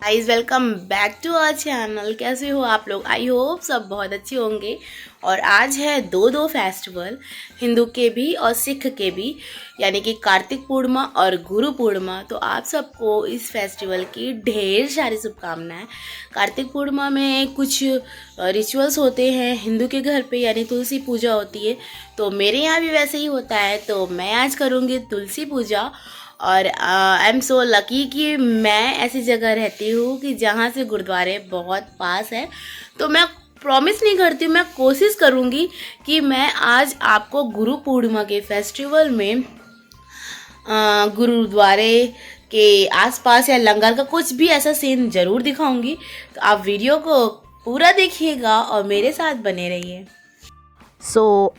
Guys welcome back to our channel. कैसे हो आप लोग? आई होप सब बहुत अच्छे होंगे। और आज है दो फेस्टिवल, हिंदू के भी और सिख के भी, यानी कि कार्तिक पूर्णिमा और गुरु पूर्णिमा। तो आप सबको इस फेस्टिवल की ढेर सारी शुभकामनाएं। कार्तिक पूर्णिमा में कुछ रिचुअल्स होते हैं हिंदू के घर पे, यानी तुलसी पूजा होती है। तो मेरे यहाँ भी वैसे ही होता है, तो मैं आज करूँगी तुलसी पूजा। और आई एम सो लकी कि मैं ऐसी जगह रहती हूँ कि जहाँ से गुरुद्वारे बहुत पास है। तो मैं प्रॉमिस नहीं करती, मैं कोशिश करूँगी कि मैं आज आपको गुरु पूर्णिमा के फेस्टिवल में गुरुद्वारे के आसपास या लंगर का कुछ भी ऐसा सीन ज़रूर दिखाऊंगी। तो आप वीडियो को पूरा देखिएगा और मेरे साथ बने रहिए।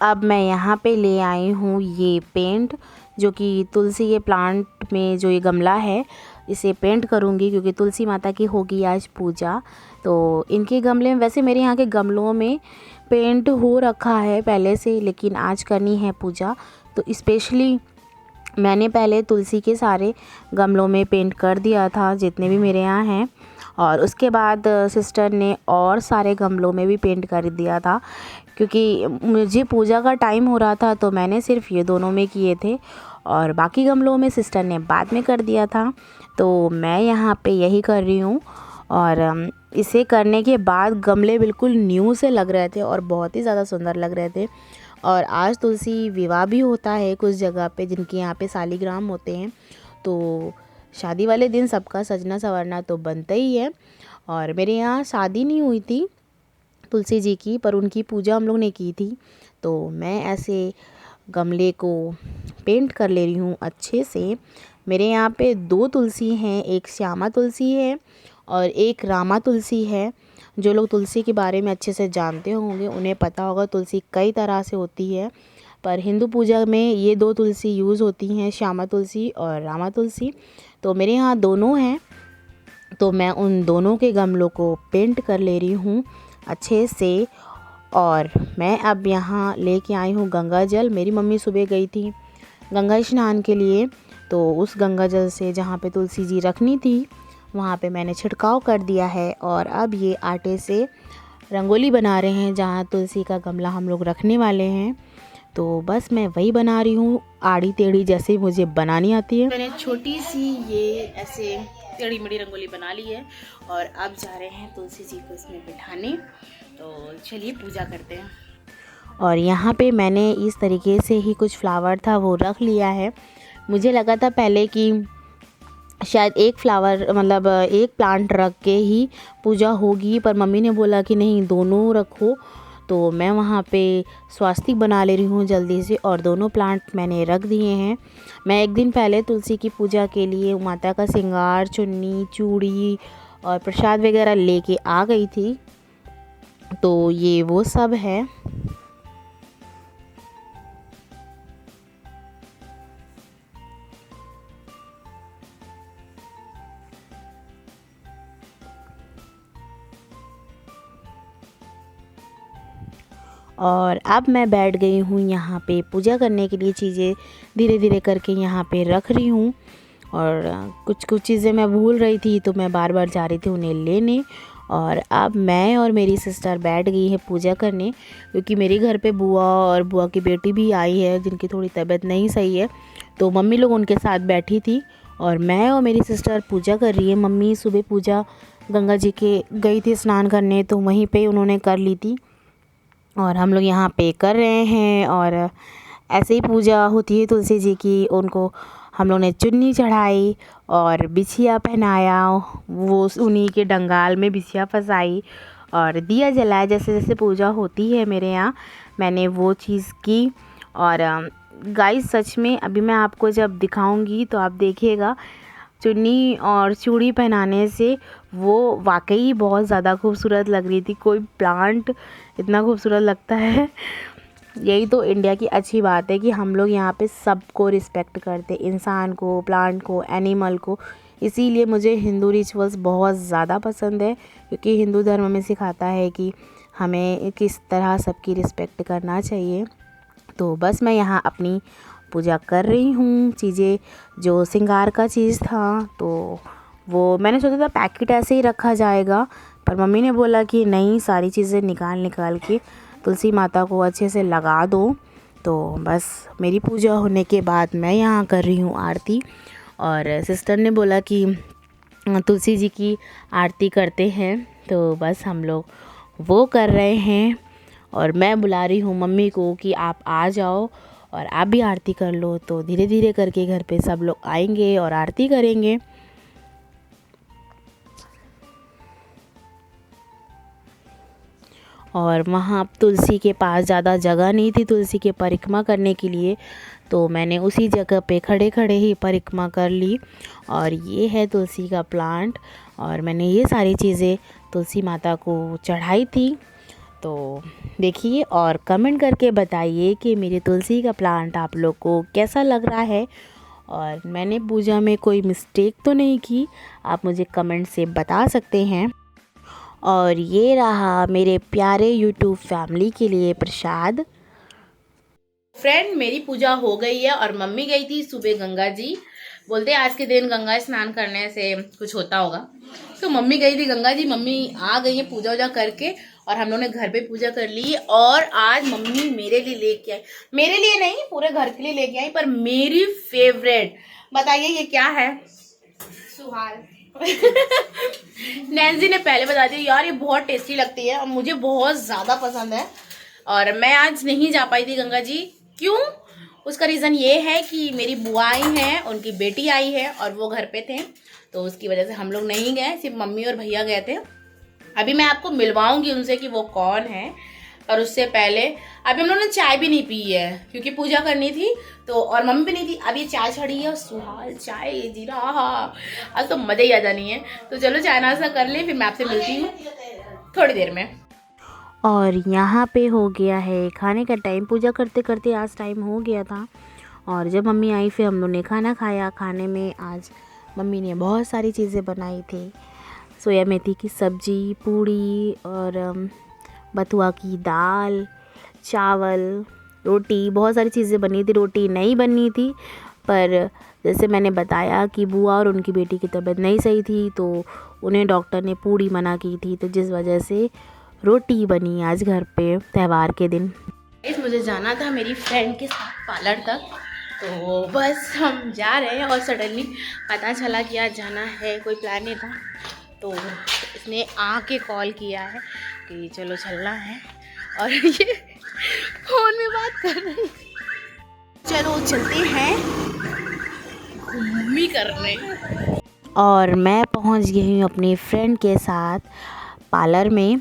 अब मैं यहाँ पे ले आई हूँ ये पेंट, जो कि तुलसी के प्लांट में जो ये गमला है इसे पेंट करूँगी, क्योंकि तुलसी माता की होगी आज पूजा। तो इनके गमले में, वैसे मेरे यहाँ के गमलों में पेंट हो रखा है पहले से, लेकिन आज करनी है पूजा तो स्पेशली मैंने पहले तुलसी के सारे गमलों में पेंट कर दिया था जितने भी मेरे यहाँ हैं, और उसके बाद सिस्टर ने और सारे गमलों में भी पेंट कर दिया था, क्योंकि मुझे पूजा का टाइम हो रहा था। तो मैंने सिर्फ ये दोनों में किए थे और बाकी गमलों में सिस्टर ने बाद में कर दिया था। तो मैं यहाँ पे यही कर रही हूँ। और इसे करने के बाद गमले बिल्कुल न्यू से लग रहे थे और बहुत ही ज़्यादा सुंदर लग रहे थे। और आज तुलसी विवाह भी होता है कुछ जगह पे, जिनके यहाँ पे शालिग्राम होते हैं। तो शादी वाले दिन सबका सजना संवरना तो बनता ही है। और मेरे यहाँ शादी नहीं हुई थी तुलसी जी की, पर उनकी पूजा हम लोग ने की थी। तो मैं ऐसे गमले को पेंट कर ले रही हूँ अच्छे से। मेरे यहाँ पे 2 तुलसी हैं, एक श्यामा तुलसी है और एक रामा तुलसी है। जो लोग तुलसी के बारे में अच्छे से जानते होंगे उन्हें पता होगा तुलसी कई तरह से होती है, पर हिंदू पूजा में ये 2 तुलसी यूज़ होती हैं, श्यामा तुलसी और रामा तुलसी। तो मेरे यहाँ दोनों हैं, तो मैं उन दोनों के गमलों को पेंट कर ले रही हूँ अच्छे से। और मैं अब यहाँ लेके आई हूँ गंगा जल। मेरी मम्मी सुबह गई थी गंगा स्नान के लिए, तो उस गंगा जल से जहाँ पे तुलसी जी रखनी थी वहाँ पे मैंने छिड़काव कर दिया है। और अब ये आटे से रंगोली बना रहे हैं जहाँ तुलसी का गमला हम लोग रखने वाले हैं। तो बस मैं वही बना रही हूँ, आड़ी टेढ़ी जैसे मुझे बनानी आती है। मैंने छोटी सी ये ऐसे टेढ़ी मेढ़ी रंगोली बना ली है और अब जा रहे हैं तुलसी जी को इसमें बिठाने। तो चलिए पूजा करते हैं। और यहाँ पे मैंने इस तरीके से ही कुछ फ्लावर था वो रख लिया है। मुझे लगा था पहले कि शायद एक फ्लावर मतलब एक प्लांट रख के ही पूजा होगी, पर मम्मी ने बोला कि नहीं दोनों रखो। तो मैं वहाँ पे स्वास्तिक बना ले रही हूँ जल्दी से, और दोनों प्लांट मैंने रख दिए हैं। मैं एक दिन पहले तुलसी की पूजा के लिए माता का श्रृंगार, चुन्नी, चूड़ी और प्रसाद वगैरह लेके आ गई थी। तो ये वो सब है। और अब मैं बैठ गई हूँ यहाँ पे पूजा करने के लिए। चीज़ें धीरे धीरे करके यहाँ पे रख रही हूँ, और कुछ कुछ चीज़ें मैं भूल रही थी तो मैं बार बार जा रही थी उन्हें लेने। और अब मैं और मेरी सिस्टर बैठ गई है पूजा करने, क्योंकि मेरे घर पे बुआ और बुआ की बेटी भी आई है जिनकी थोड़ी तबीयत नहीं सही है। तो मम्मी लोग उनके साथ बैठी थी और मैं और मेरी सिस्टर पूजा कर रही है। मम्मी सुबह पूजा गंगा जी के गई थी स्नान करने, तो वहीं पे उन्होंने कर ली थी और हम लोग यहाँ पे कर रहे हैं। और ऐसे ही पूजा होती है तुलसी जी की। उनको हम लोग ने चुन्नी चढ़ाई और बिछिया पहनाया, वो उन्हीं के डंगाल में बिछिया फंसाई और दिया जलाया। जैसे जैसे पूजा होती है मेरे यहाँ मैंने वो चीज़ की। और गाइस सच में अभी मैं आपको जब दिखाऊंगी तो आप देखिएगा, चुन्नी और चूड़ी पहनाने से वो वाकई बहुत ज़्यादा खूबसूरत लग रही थी। कोई प्लांट इतना खूबसूरत लगता है। यही तो इंडिया की अच्छी बात है कि हम लोग यहाँ पे सबको रिस्पेक्ट करते, इंसान को, प्लांट को, एनिमल को। इसीलिए मुझे हिंदू रिचुअल्स बहुत ज़्यादा पसंद है, क्योंकि हिंदू धर्म में सिखाता है कि हमें किस तरह सबकी रिस्पेक्ट करना चाहिए। तो बस मैं यहाँ अपनी पूजा कर रही हूँ। चीज़ें जो श्रृंगार का चीज़ था तो वो मैंने सोचा था पैकेट ऐसे ही रखा जाएगा, पर मम्मी ने बोला कि नहीं, सारी चीज़ें निकाल के तुलसी माता को अच्छे से लगा दो। तो बस मेरी पूजा होने के बाद मैं यहाँ कर रही हूँ आरती, और सिस्टर ने बोला कि तुलसी जी की आरती करते हैं, तो बस हम लोग वो कर रहे हैं। और मैं बुला रही हूँ मम्मी को कि आप आ जाओ और आप भी आरती कर लो। तो धीरे धीरे करके घर पे सब लोग आएंगे और आरती करेंगे। और वहाँ तुलसी के पास ज़्यादा जगह नहीं थी तुलसी के परिक्रमा करने के लिए, तो मैंने उसी जगह पे खड़े खड़े ही परिक्रमा कर ली। और ये है तुलसी का प्लांट, और मैंने ये सारी चीज़ें तुलसी माता को चढ़ाई थी। तो देखिए और कमेंट करके बताइए कि मेरे तुलसी का प्लांट आप लोग को कैसा लग रहा है, और मैंने पूजा में कोई मिस्टेक तो नहीं की, आप मुझे कमेंट से बता सकते हैं। और ये रहा मेरे प्यारे यूट्यूब फैमिली के लिए प्रसाद। फ्रेंड, मेरी पूजा हो गई है और मम्मी गई थी सुबह गंगा जी। बोलते आज के दिन गंगा स्नान करने से कुछ होता होगा, तो मम्मी गई थी गंगा जी। मम्मी आ गई है पूजा वूजा करके, और हम लोगों ने घर पे पूजा कर ली। और आज मम्मी मेरे लिए लेके आई, मेरे लिए नहीं पूरे घर के लिए लेके आई, पर मेरी फेवरेट, बताइए ये क्या है? सुहाल। नैन्सी ने पहले बता दिया, यार ये बहुत टेस्टी लगती है और मुझे बहुत ज़्यादा पसंद है। और मैं आज नहीं जा पाई थी गंगा जी। क्यों? उसका रीज़न ये है कि मेरी बुआ आई हैं, उनकी बेटी आई है और वो घर पे थे, तो उसकी वजह से हम लोग नहीं गए, सिर्फ मम्मी और भैया गए थे। अभी मैं आपको मिलवाऊंगी उनसे कि वो कौन है, और उससे पहले अभी हम लोगों ने चाय भी नहीं पी है क्योंकि पूजा करनी थी, तो और मम्मी भी नहीं थी। अब ये चाय छड़ी है और सुहाल चाय जीरा, आज तो मज़ा ही आ जानी है। तो चलो चाय नाश्ता कर ले, फिर मैं आपसे मिलती हूँ थोड़ी देर में। और यहाँ पे हो गया है खाने का टाइम। पूजा करते करते आज टाइम हो गया था, और जब मम्मी आई फिर हम लोग ने खाना खाया। खाने में आज मम्मी ने बहुत सारी चीज़ें बनाई थी, सोया मेथी की सब्ज़ी, पूड़ी और बथुआ की दाल, चावल, रोटी, बहुत सारी चीज़ें बनी थी। रोटी नहीं बनी थी, पर जैसे मैंने बताया कि बुआ और उनकी बेटी की तबीयत नहीं सही थी, तो उन्हें डॉक्टर ने पूड़ी मना की थी, तो जिस वजह से रोटी बनी आज घर पे त्यौहार के दिन। मुझे जाना था मेरी फ्रेंड के साथ पार्लर तक, तो बस हम जा रहे हैं। और सडनली पता चला कि आज जाना है, कोई प्लान नहीं था, तो इसने आके कॉल किया है कि चलो चलना है, और ये फ़ोन में बात कर रही है। चलो चलते हैं घूमी करने। और मैं पहुंच गई हूँ अपनी फ्रेंड के साथ पार्लर में।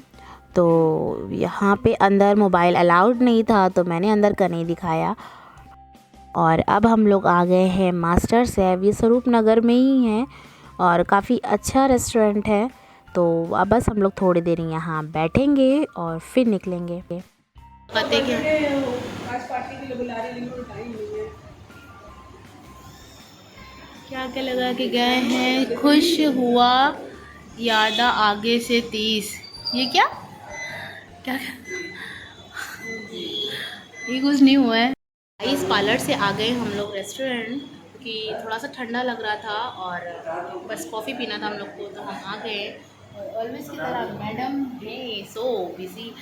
तो यहाँ पे अंदर मोबाइल अलाउड नहीं था, तो मैंने अंदर का नहीं दिखाया। और अब हम लोग आ गए हैं मास्टर शेफ़, ये स्वरूप नगर में ही है और काफ़ी अच्छा रेस्टोरेंट है। तो अब बस हम लोग थोड़ी देर यहाँ बैठेंगे और फिर निकलेंगे। क्या क्या लगा के गए हैं? खुश हुआ यादा आगे से 30। ये क्या क्या ये कुछ नहीं हुआ है। इस पार्लर से आ गए हम लोग रेस्टोरेंट, क्योंकि थोड़ा सा ठंडा लग रहा था और बस कॉफ़ी पीना था हम लोग को, तो हम आ गए। और ऑलवेज की तरह मैडम है सो बिजी,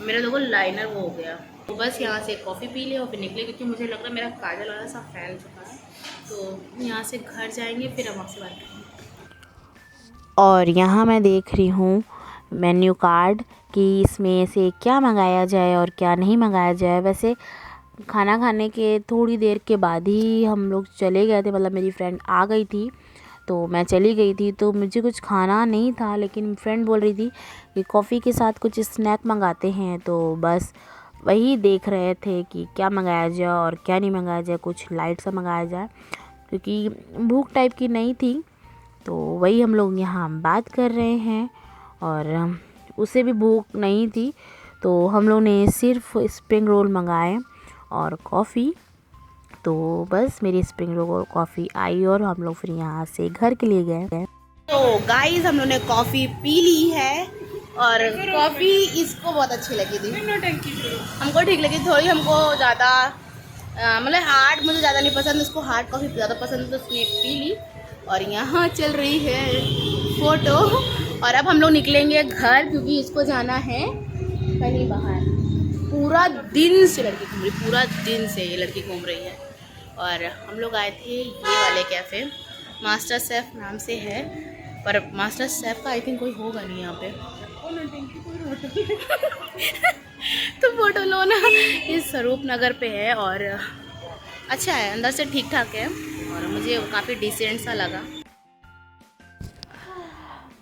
मेरा लोगों लाइनर वो हो गया, तो बस यहाँ से कॉफ़ी पी लिया और फिर निकले, क्योंकि मुझे लग रहा है मेरा काजल वाला सा फैल चुका है। तो यहाँ से घर जाएंगे, फिर हम आपसे बात करेंगे। और यहाँ मैं देख रही हूँ मेन्यू कार्ड कि इसमें से क्या मंगाया जाए और क्या नहीं मंगाया जाए। वैसे खाना खाने के थोड़ी देर के बाद ही हम लोग चले गए थे, मतलब मेरी फ्रेंड आ गई थी तो मैं चली गई थी, तो मुझे कुछ खाना नहीं था, लेकिन फ्रेंड बोल रही थी कि कॉफ़ी के साथ कुछ स्नैक मंगाते हैं, तो बस वही देख रहे थे कि क्या मंगाया जाए और क्या नहीं मंगाया जाए, कुछ लाइट सा मंगाया जाए, क्योंकि भूख टाइप की नहीं थी। तो वही हम लोग यहाँ बात कर रहे हैं, और उसे भी भूख नहीं थी, तो हम लोग ने सिर्फ स्प्रिंग रोल मंगाए और कॉफ़ी। तो बस मेरी स्प्रिंग रोल और कॉफ़ी आई और हम लोग फिर यहाँ से घर के लिए गए। तो गाइस हम लोग ने कॉफ़ी पी ली है, और कॉफ़ी इसको बहुत अच्छी लगी थी, हमको ठीक लगी थोड़ी, हमको ज़्यादा मतलब हार्ड मुझे ज़्यादा नहीं पसंद, उसको हार्ड कॉफ़ी ज़्यादा पसंद, तो उसने पी ली। और यहाँ चल रही है फ़ोटो। और अब हम लोग निकलेंगे घर, क्योंकि इसको जाना है कहीं बाहर। पूरा दिन से लड़की घूम रही, पूरा दिन से ये लड़की घूम रही है। और हम लोग आए थे ये वाले कैफ़े, मास्टर शेफ़ नाम से है, पर मास्टर शेफ़ का आई थिंक कोई होगा नहीं यहाँ पे। तो फोटो लो ना, इस स्वरूप नगर पे है और अच्छा है, अंदर से ठीक ठाक है और मुझे काफ़ी डिसेंट सा लगा।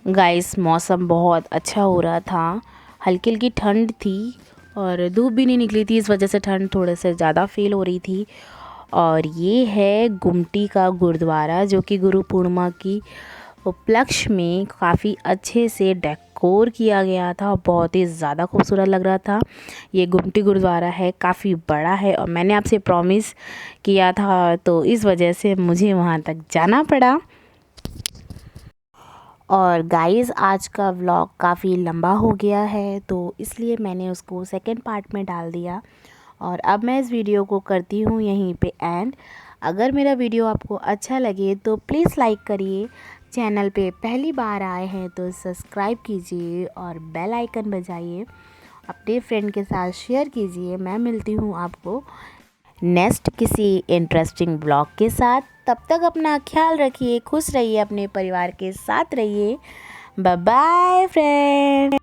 गाइस मौसम बहुत अच्छा हो रहा था, हल्की हल्की ठंड थी और धूप भी नहीं निकली थी, इस वजह से ठंड थोड़े से ज़्यादा फील हो रही थी। और ये है गुमटी का गुरुद्वारा, जो कि गुरु पूर्णिमा की उपलक्ष्य में काफ़ी अच्छे से डेकोर किया गया था और बहुत ही ज़्यादा खूबसूरत लग रहा था। ये गुमटी गुरुद्वारा है, काफ़ी बड़ा है और मैंने आपसे प्रॉमिस किया था, तो इस वजह से मुझे वहाँ तक जाना पड़ा। और गाइस आज का व्लॉग काफ़ी लंबा हो गया है, तो इसलिए मैंने उसको सेकंड पार्ट में डाल दिया और अब मैं इस वीडियो को करती हूँ यहीं पे एंड। अगर मेरा वीडियो आपको अच्छा लगे तो प्लीज़ लाइक करिए, चैनल पे पहली बार आए हैं तो सब्सक्राइब कीजिए और बेल आइकन बजाइए, अपने फ्रेंड के साथ शेयर कीजिए। मैं मिलती हूँ आपको नेक्स्ट किसी इंटरेस्टिंग ब्लॉग के साथ। तब तक अपना ख्याल रखिए, खुश रहिए, अपने परिवार के साथ रहिए। Bye bye friend.